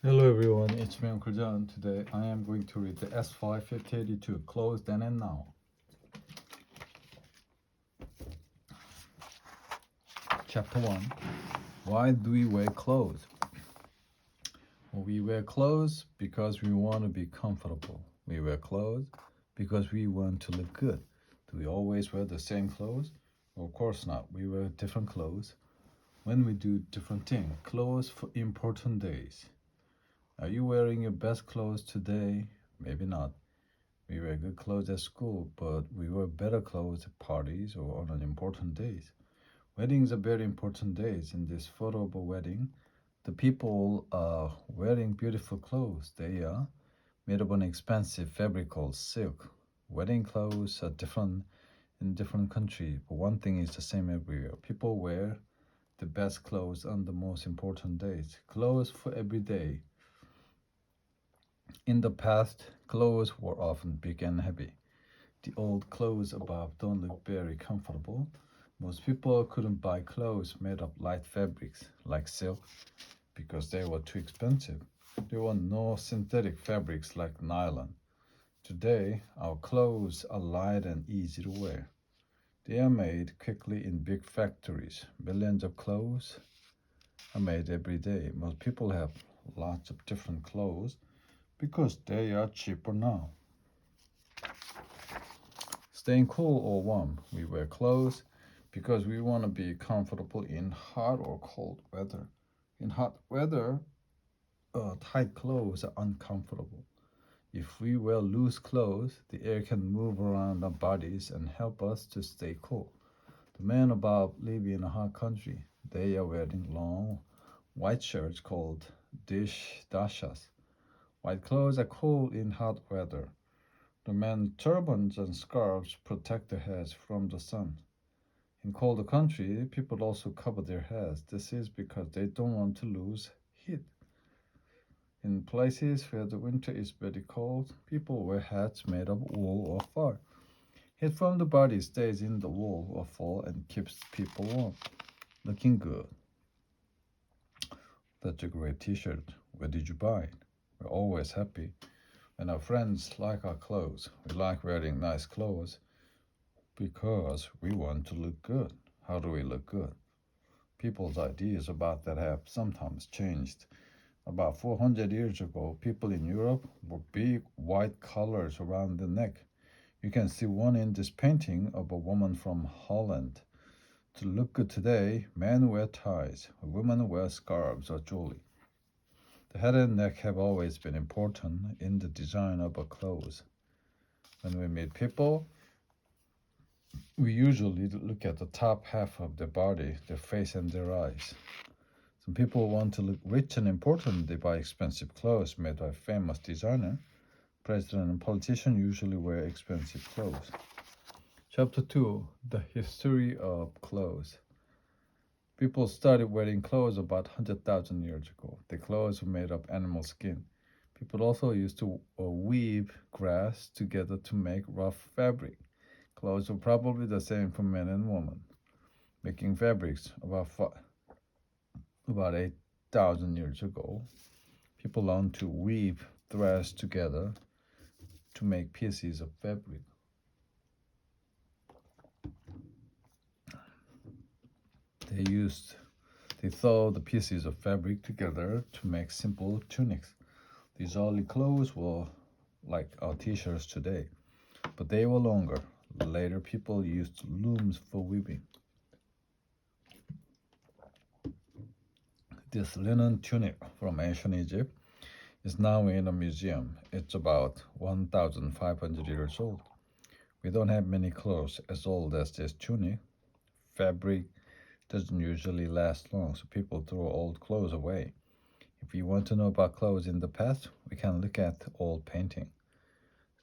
Hello everyone, it's me Uncle John. Today I am going to read the S5 5082 Closed Then and Now. Chapter 1. Why do we wear clothes? Well, we wear clothes because we want to be comfortable. We wear clothes because we want to look good. Do we always wear the same clothes? Well, of course not. We wear different clothes when we do different things. Clothes for important days. Are you wearing your best clothes today? Maybe not. We wear good clothes at school, but we wear better clothes at parties or on important days. Weddings are very important days. In this photo of a wedding, the people are wearing beautiful clothes. They are made of an expensive fabric called silk. Wedding clothes are different in different countries, but one thing is the same everywhere. People wear the best clothes on the most important days. Clothes for every day. In the past, clothes were often big and heavy. The old clothes above don't look very comfortable. Most people couldn't buy clothes made of light fabrics like silk because they were too expensive. There were no synthetic fabrics like nylon. Today, our clothes are light and easy to wear. They are made quickly in big factories. Millions of clothes are made every day. Most people have lots of different clothes because they are cheaper now. Staying cool or warm, we wear clothes because we want to be comfortable in hot or cold weather. In hot weather, tight clothes are uncomfortable. If we wear loose clothes, the air can move around our bodies and help us to stay cool. The men above live in a hot country. They are wearing long white shirts called dashas. White clothes are cool in hot weather. The men's turbans and scarves protect their heads from the sun. In colder country, people also cover their heads. This is because they don't want to lose heat. In places where the winter is very cold, people wear hats made of wool or fur. Heat from the body stays in the wool or fur and keeps people warm. Looking good. That's a great t-shirt. Where did you buy it? We're always happy when our friends like our clothes. We like wearing nice clothes because we want to look good. How do we look good? People's ideas about that have sometimes changed. About 400 years ago, people in Europe wore big white collars around the neck. You can see one in this painting of a woman from Holland. To look good today, men wear ties, women wear scarves or jewelry. The head and neck have always been important in the design of our clothes. When we meet people, we usually look at the top half of their body, their face, and their eyes. Some people want to look rich and important. They buy expensive clothes made by famous designer. President and politicians usually wear expensive clothes. Chapter 2. The History of Clothes. People started wearing clothes about 100,000 years ago. The clothes were made of animal skin. People also used to weave grass together to make rough fabric. Clothes were probably the same for men and women. Making fabrics about 8,000 years ago, people learned to weave threads together to make pieces of fabric. They used they sew the pieces of fabric together to make simple tunics. These early clothes were like our t-shirts today, but they were longer. Later, people used looms for weaving. This linen tunic from ancient Egypt is now in a museum. It's about 1,500 years old. We don't have many clothes as old as this tunic. Fabric doesn't usually last long, so people throw old clothes away. If you want to know about clothes in the past, we can look at old painting.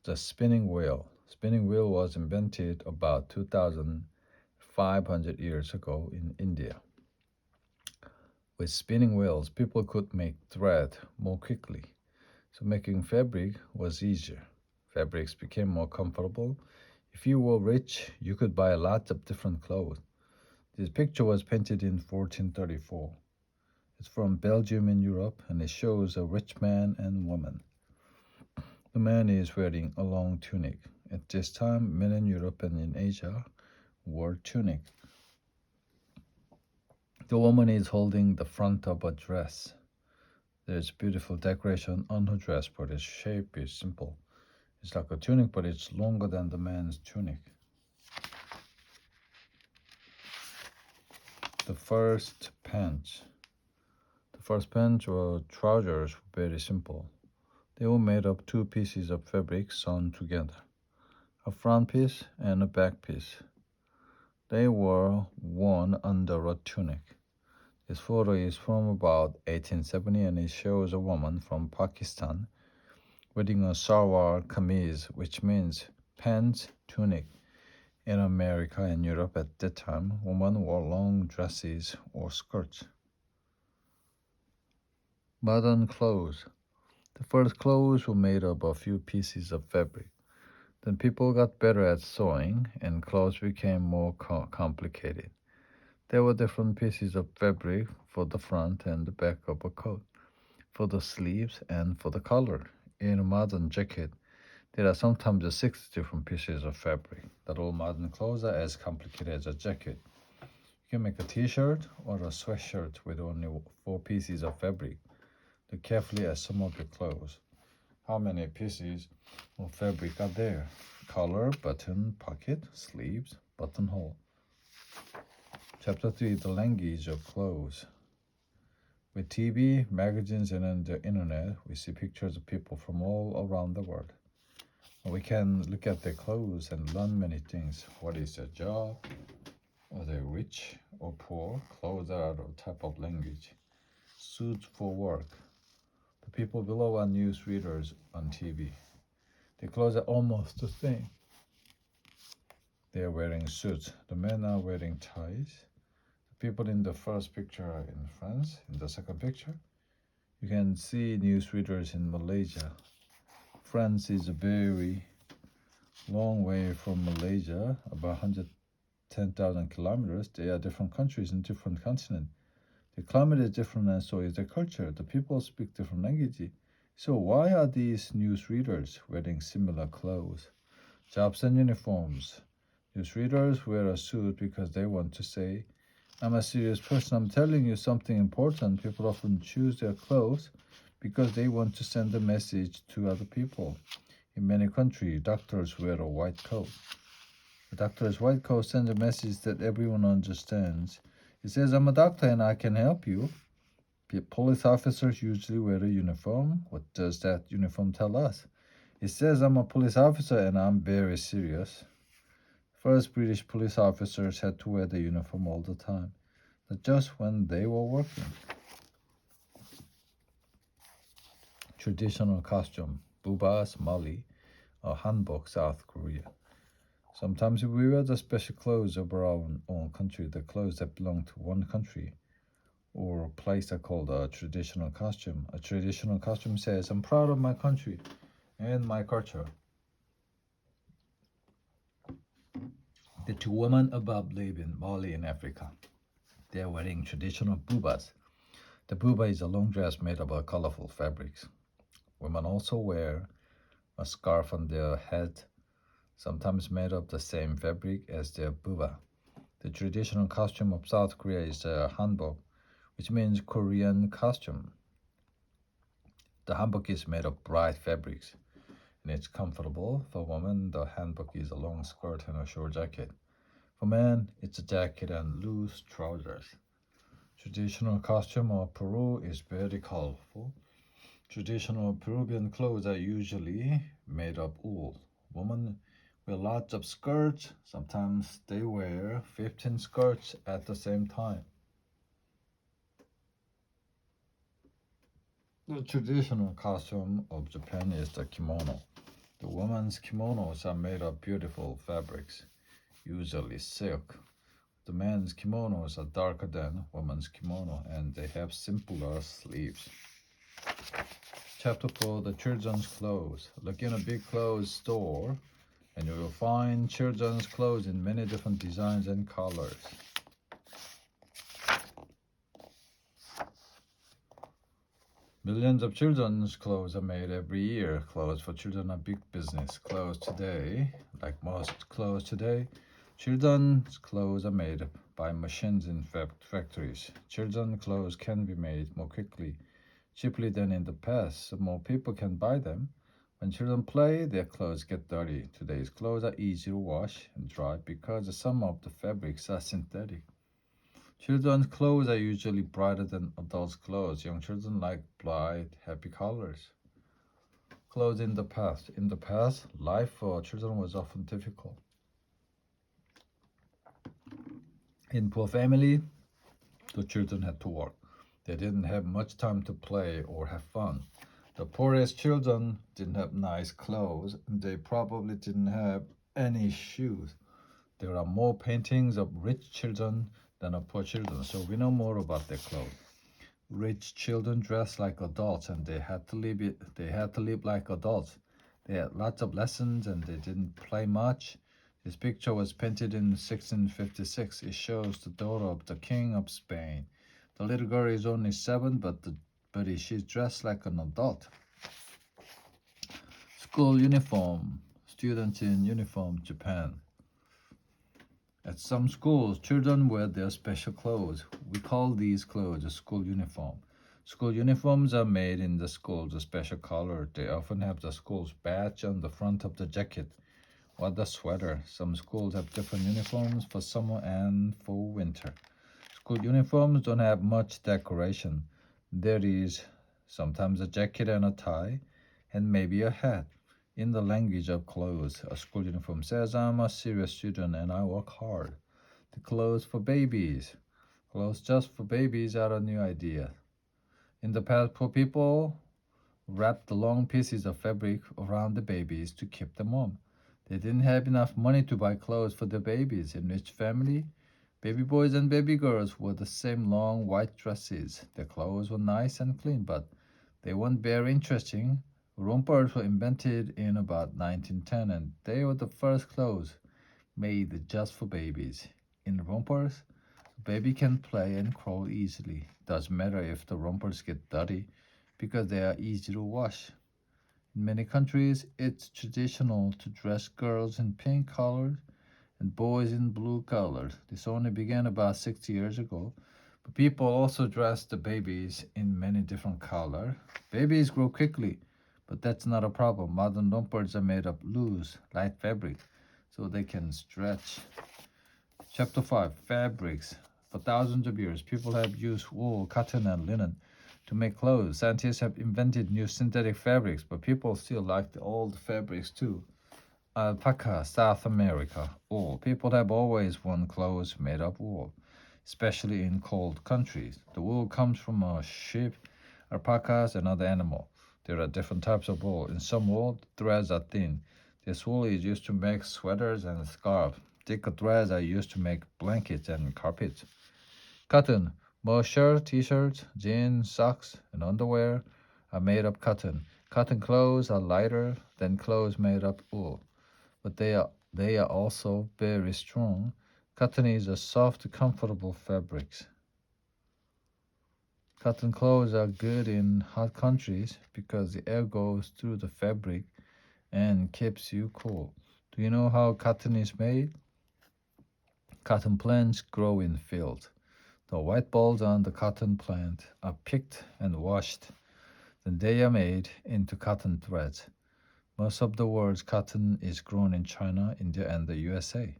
The spinning wheel. Spinning wheel was invented about 2,500 years ago in India. With spinning wheels, people could make thread more quickly, so making fabric was easier. Fabrics became more comfortable. If you were rich, you could buy lots of different clothes. This picture was painted in 1434. It's from Belgium in Europe, and it shows a rich man and woman. The man is wearing a long tunic. At this time, men in Europe and in Asia wore tunic. The woman is holding the front of a dress. There's beautiful decoration on her dress, but its shape is simple. It's like a tunic, but it's longer than the man's tunic. The first pants. The first pants or trousers were very simple. They were made of two pieces of fabric sewn together, a front piece and a back piece. They were worn under a tunic. This photo is from about 1870 and it shows a woman from Pakistan wearing a salwar kameez, which means pants, tunic. In America and Europe at that time, women wore long dresses or skirts. Modern clothes. The first clothes were made of a few pieces of fabric. Then people got better at sewing and clothes became more complicated. There were different pieces of fabric for the front and the back of a coat, for the sleeves and for the collar. In a modern jacket, there are sometimes 6 different pieces of fabric. Not all modern clothes are as complicated as a jacket. You can make a t-shirt or a sweatshirt with only 4 pieces of fabric. Look carefully at some of your clothes. How many pieces of fabric are there? Collar, button, pocket, sleeves, buttonhole. Chapter 3, the language of clothes. With TV, magazines, and the internet, we see pictures of people from all around the world. We can look at their clothes and learn many things. What is their job? Are they rich or poor? Clothes are a type of language. Suits for work. The people below are news readers on TV. Their clothes are almost the same. They are wearing suits. The men are wearing ties. The people in the first picture are in France. In the second picture, you can see news readers in Malaysia. France is a very long way from Malaysia, about 110,000 kilometers. They are different countries in different continents. The climate is different and so is the culture. The people speak different languages. So why are these news readers wearing similar clothes? Jobs and uniforms. News readers wear a suit because they want to say, I'm a serious person, I'm telling you something important. People often choose their clothes because they want to send a message to other people. In many countries, doctors wear a white coat. The doctor's white coat sends a message that everyone understands. It says, I'm a doctor and I can help you. Police officers usually wear a uniform. What does that uniform tell us? It says, I'm a police officer and I'm very serious. First, British police officers had to wear the uniform all the time, not just when they were working. Traditional costume, bubas, Mali, or hanbok, South Korea. Sometimes we wear the special clothes of our own country, the clothes that belong to one country or place are called a traditional costume. A traditional costume says, I'm proud of my country and my culture. The 2 women above live in Mali in Africa. They are wearing traditional bubas. The buba is a long dress made of colorful fabrics. Women also wear a scarf on their head, sometimes made of the same fabric as their buba. The traditional costume of South Korea is a hanbok, which means Korean costume. The hanbok is made of bright fabrics, and it's comfortable. For women, the hanbok is a long skirt and a short jacket. For men, it's a jacket and loose trousers. Traditional costume of Peru is very colorful. Traditional Peruvian clothes are usually made of wool. Women wear lots of skirts. Sometimes they wear 15 skirts at the same time. The traditional costume of Japan is the kimono. The women's kimonos are made of beautiful fabrics, usually silk. The men's kimonos are darker than women's kimono and they have simpler sleeves. Chapter 4, the children's clothes. Look in a big clothes store and you will find children's clothes in many different designs and colors. Millions of children's clothes are made every year. Clothes for children are big business. Clothes today, like most clothes today, children's clothes are made by machines in factories. Children's clothes can be made more quickly, cheaply than in the past, so more people can buy them. When children play, their clothes get dirty. Today's clothes are easy to wash and dry because some of the fabrics are synthetic. Children's clothes are usually brighter than adults' clothes. Young children like bright, happy colors. Clothes in the past. In the past, life for children was often difficult. In poor family, the children had to work. They didn't have much time to play or have fun. The poorest children didn't have nice clothes, and they probably didn't have any shoes. There are more paintings of rich children than of poor children, so we know more about their clothes. Rich children dressed like adults, and they had to live like adults. They had lots of lessons and they didn't play much. This picture was painted in 1656. It shows the daughter of the king of Spain. The little girl is only 7, but she's dressed like an adult. School uniform. Students in uniform, Japan. At some schools, children wear their special clothes. We call these clothes a school uniform. School uniforms are made in the school's special color. They often have the school's badge on the front of the jacket or the sweater. Some schools have different uniforms for summer and for winter. School uniforms don't have much decoration. There is sometimes a jacket and a tie, and maybe a hat. In the language of clothes, a school uniform says, I'm a serious student and I work hard. The clothes for babies. Clothes just for babies are a new idea. In the past, poor people wrapped the long pieces of fabric around the babies to keep them warm. They didn't have enough money to buy clothes for the babies. In rich family, baby boys and baby girls wore the same long white dresses. Their clothes were nice and clean, but they weren't very interesting. Rompers were invented in about 1910, and they were the first clothes made just for babies. In rompers, a baby can play and crawl easily. Doesn't matter if the rompers get dirty because they are easy to wash. In many countries, it's traditional to dress girls in pink colors and boys in blue colors. This only began about 60 years ago, but people also dress the babies in many different colors. Babies grow quickly, but that's not a problem. Modern rompers are made of loose, light fabric, so they can stretch. Chapter 5 Fabrics. For thousands of years, people have used wool, cotton, and linen to make clothes. Scientists have invented new synthetic fabrics, but people still like the old fabrics too. Alpaca, South America. Wool. People have always worn clothes made of wool, especially in cold countries. The wool comes from a sheep, alpacas, and other animals. There are different types of wool. In some wool, the threads are thin. This wool is used to make sweaters and scarves. Thicker threads are used to make blankets and carpets. Cotton. Most shirts, t-shirts, jeans, socks, and underwear are made of cotton. Cotton clothes are lighter than clothes made of wool, but they are also very strong. Cotton is a soft, comfortable fabric. Cotton clothes are good in hot countries because the air goes through the fabric and keeps you cool. Do you know how cotton is made? Cotton plants grow in fields. The white balls on the cotton plant are picked and washed. Then they are made into cotton threads. Most of the world's cotton is grown in China, India, and the USA.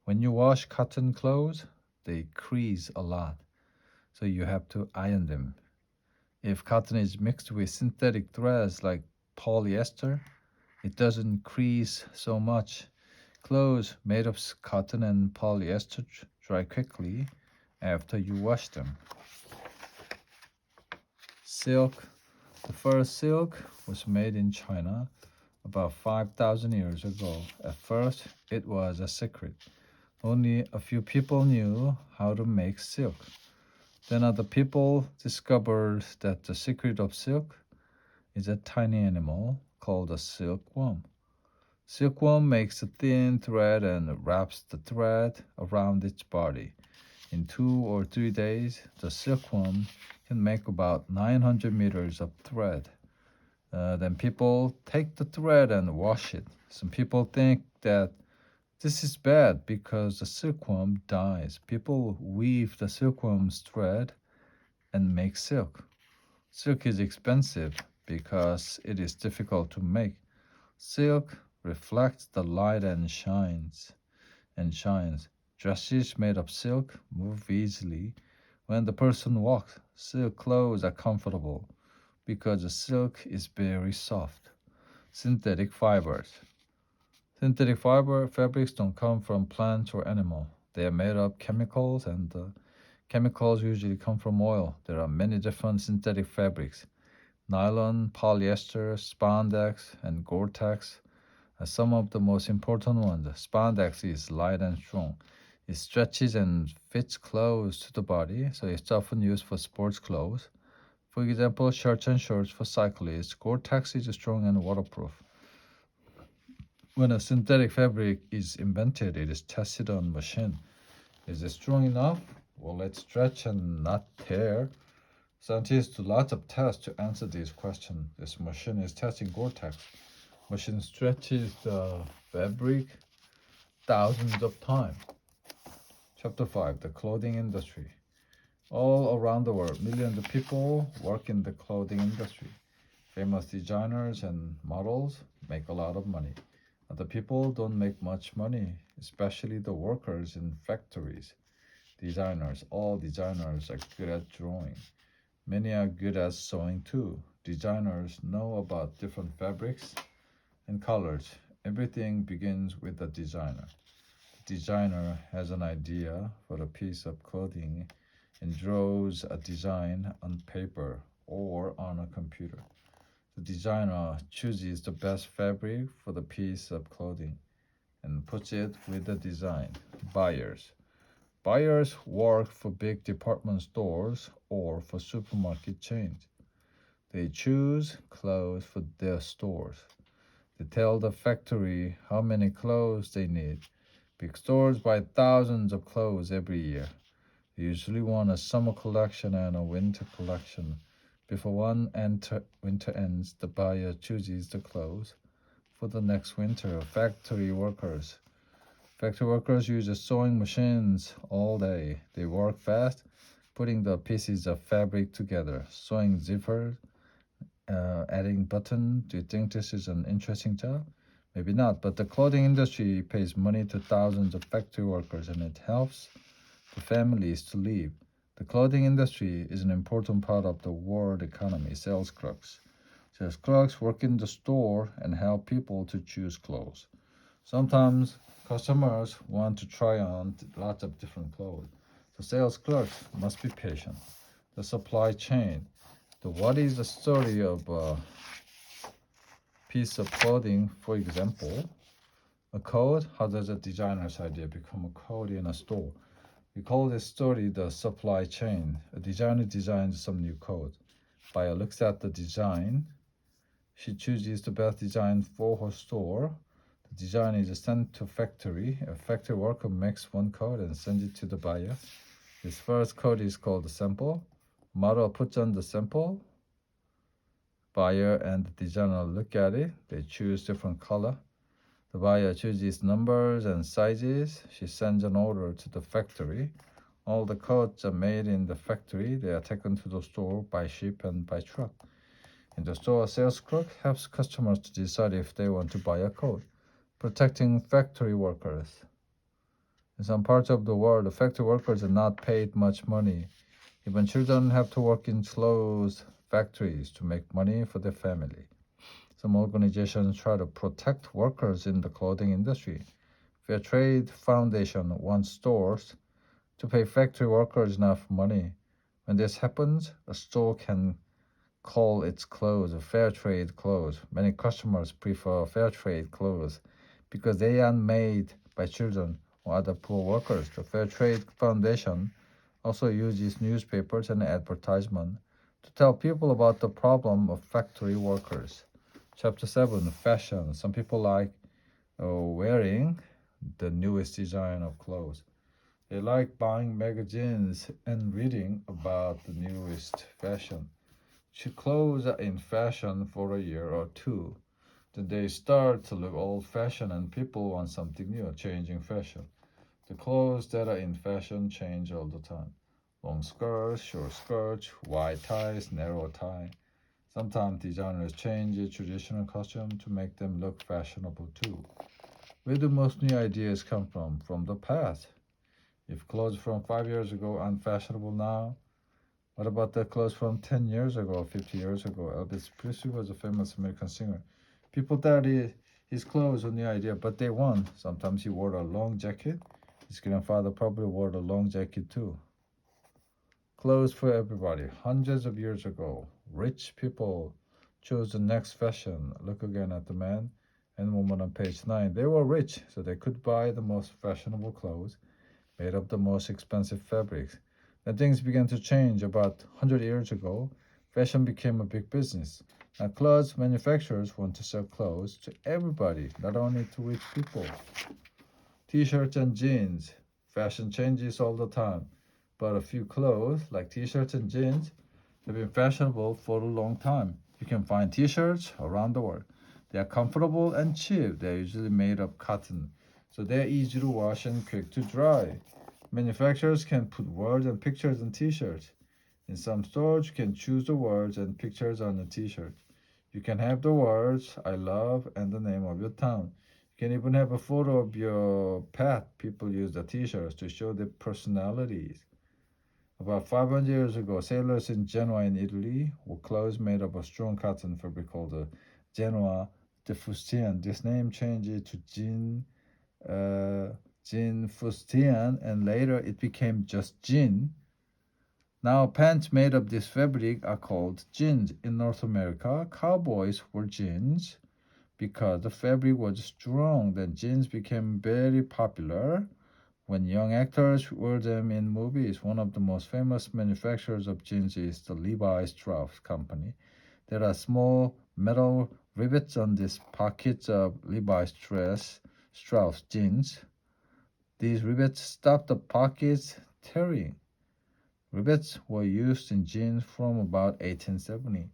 When you wash cotton clothes, they crease a lot, so you have to iron them. If cotton is mixed with synthetic threads like polyester, it doesn't crease so much. Clothes made of cotton and polyester dry quickly after you wash them. Silk. The first silk was made in China about 5,000 years ago. At first, it was a secret. Only a few people knew how to make silk. Then other people discovered that the secret of silk is a tiny animal called a silkworm. Silkworm makes a thin thread and wraps the thread around its body. In 2 or 3 days, the silkworm can make about 900 meters of thread. Then people take the thread and wash it. Some people think that this is bad because the silkworm dies. People weave the silkworm's thread and make silk. Silk is expensive because it is difficult to make. Silk reflects the light and shines. Dresses made of silk move easily when the person walks. Silk clothes are comfortable because the silk is very soft. Synthetic fibers. Synthetic fabrics don't come from plants or animal. They are made of chemicals, and the chemicals usually come from oil. There are many different synthetic fabrics. Nylon, polyester, spandex, and Gore-Tex are some of the most important ones. Spandex is light and strong. It stretches and fits close to the body, so it's often used for sports clothes. For example, shirts and shorts for cyclists. Gore-Tex is strong and waterproof. When a synthetic fabric is invented, it is tested on machine. Is it strong enough? Will it stretch and not tear? Scientists do lots of tests to answer these questions. This machine is testing Gore-Tex. Machine stretches the fabric thousands of times. Chapter 5. The clothing industry. All around the world, millions of people work in the clothing industry. Famous designers and models make a lot of money. Other people don't make much money, especially the workers in factories. All designers are good at drawing. Many are good at sewing too. Designers know about different fabrics and colors. Everything begins with the designer. The designer has an idea for a piece of clothing and draws a design on paper or on a computer. The designer chooses the best fabric for the piece of clothing and puts it with the design. Buyers. Buyers work for big department stores or for supermarket chains. They choose clothes for their stores. They tell the factory how many clothes they need. Big stores buy thousands of clothes every year. They usually want a summer collection and a winter collection. Before winter ends, the buyer chooses the clothes for the next winter. Factory workers. Factory workers use sewing machines all day. They work fast, putting the pieces of fabric together, sewing zippers, adding buttons. Do you think this is an interesting job? Maybe not, but the clothing industry pays money to thousands of factory workers and it helps the families to live. The clothing industry is an important part of the world economy. Sales clerks. Sales clerks work in the store and help people to choose clothes. Sometimes customers want to try on lots of different clothes. The sales clerks must be patient. The supply chain. What is the story of a piece of clothing, for example? A code? How does a designer's idea become a code in a store? We call this story the supply chain. A designer designs some new code. Buyer looks at the design. She chooses the best design for her store. The design is sent to factory. A factory worker makes one code and sends it to the buyer. This first code is called the sample. Model puts on the sample. Buyer and the designer look at it. They choose different color. The buyer chooses numbers and sizes. She sends an order to the factory. All the codes are made in the factory. They are taken to the store by ship and by truck. In the store, a sales clerk helps customers to decide if they want to buy a coat. Protecting factory workers. In some parts of the world, the factory workers are not paid much money. Even children have to work in closed factories to make money for their family. Some organizations try to protect workers in the clothing industry. Fair Trade Foundation wants stores to pay factory workers enough money. When this happens, a store can call its clothes fair trade clothes. Many customers prefer fair trade clothes because they are made by children or other poor workers. The Fair Trade Foundation also uses newspapers and advertisement to tell people about the problem of factory workers. Chapter 7. Fashion. Some people like wearing the newest design of clothes. They like buying magazines and reading about the newest fashion. Clothes are in fashion for a year or two. Then they start to look old fashioned and people want something new, changing fashion. The clothes that are in fashion change all the time. Long skirts, short skirts, wide ties, narrow tie. Sometimes designers change a traditional costume to make them look fashionable too. Where do most new ideas come from? From the past. If clothes from 5 years ago aren't fashionable now, what about the clothes from 10 years ago, 50 years ago? Elvis Presley was a famous American singer. People thought his clothes were a new idea, but they won. Sometimes he wore a long jacket. His grandfather probably wore a long jacket too. Clothes for everybody. Hundreds of years ago, rich people chose the next fashion. Look again at the man and woman on page 9. They were rich, so they could buy the most fashionable clothes made of the most expensive fabrics. Then things began to change about 100 years ago. Fashion became a big business. Now, clothes manufacturers want to sell clothes to everybody, not only to rich people. T shirts and jeans. Fashion changes all the time, but a few clothes, like t shirts and jeans, have been fashionable for a long time. You can find t shirts around the world. They are comfortable and cheap. They are usually made of cotton, so they are easy to wash and quick to dry. Manufacturers can put words and pictures on t shirts. In some stores, you can choose the words and pictures on the t shirt. You can have the words I love and the name of your town. You can even have a photo of your pet. People use the t shirts to show their personalities. About 500 years ago, sailors in Genoa in Italy wore clothes made of a strong cotton fabric called the Genoa de Fustian. This name changed to uh, Jean Fustian, and later it became just Jean. Now, pants made of this fabric are called jeans. In North America, cowboys wore jeans because the fabric was strong. Then jeans became very popular when young actors wore them in movies. One of the most famous manufacturers of jeans is the Levi Strauss Company. There are small metal rivets on these pockets of Strauss jeans. These rivets stop the pockets tearing. Rivets were used in jeans from about 1870.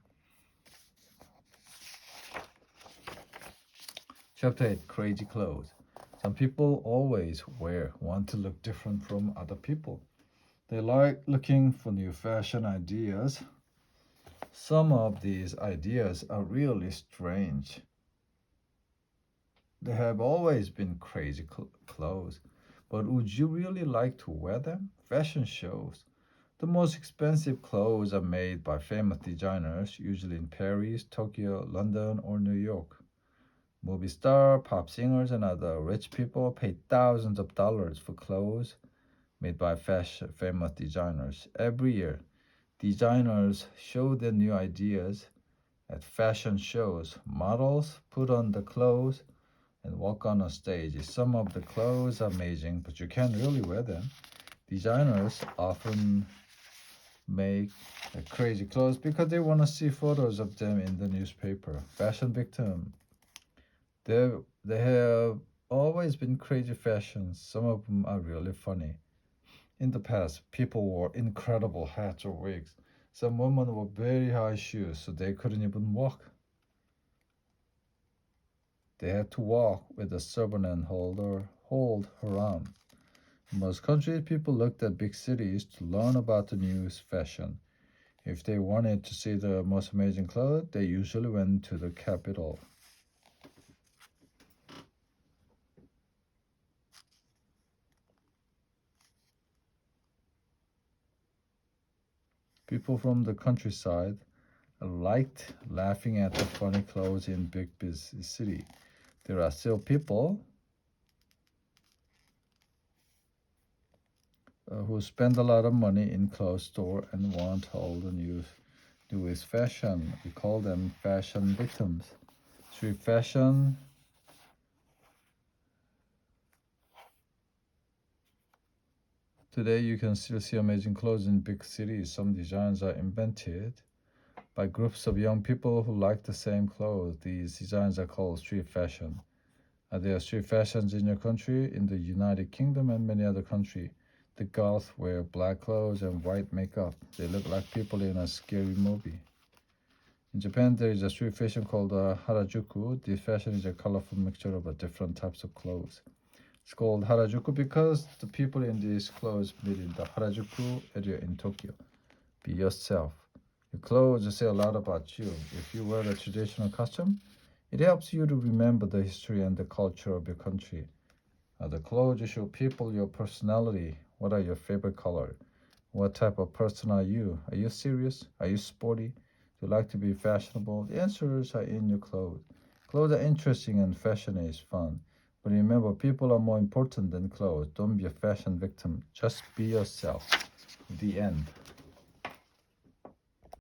Chapter 8, Crazy Clothes. Some people always want to look different from other people. They like looking for new fashion ideas. Some of these ideas are really strange. There have always been crazy clothes, but would you really like to wear them? Fashion shows. The most expensive clothes are made by famous designers, usually in Paris, Tokyo, London, or New York. Movie stars, pop singers, and other rich people pay thousands of dollars for clothes made by famous designers. Every year, designers show their new ideas at fashion shows. Models put on the clothes and walk on a stage. Some of the clothes are amazing, but you can't really wear them. Designers often make crazy clothes because they want to see photos of them in the newspaper. Fashion victim. They have always been crazy fashions. Some of them are really funny. In the past, people wore incredible hats or wigs. Some women wore very high shoes so they couldn't even walk. They had to walk with a servant and hold her arm. In most countries, people looked at big cities to learn about the newest fashion. If they wanted to see the most amazing clothes, they usually went to the capital. People from the countryside liked laughing at the funny clothes in big busy city. There are still people who spend a lot of money in clothes store and want all the newest fashion. We call them fashion victims. Street fashion. Today you can still see amazing clothes in big cities. Some designs are invented by groups of young people who like the same clothes. These designs are called street fashion. There are street fashions in your country, in the United Kingdom, and many other countries. The Goths wear black clothes and white makeup. They look like people in a scary movie. In Japan, there is a street fashion called Harajuku. This fashion is a colorful mixture of different types of clothes. It's called Harajuku because the people in these clothes meet in the Harajuku area in Tokyo. Be yourself. Your clothes say a lot about you. If you wear a traditional costume, it helps you to remember the history and the culture of your country. The clothes show people your personality. What are your favorite color? What type of person are you? Are you serious? Are you sporty? Do you like to be fashionable? The answers are in your clothes. Clothes are interesting and fashion is fun. But remember, people are more important than clothes. Don't be a fashion victim. Just be yourself. The end.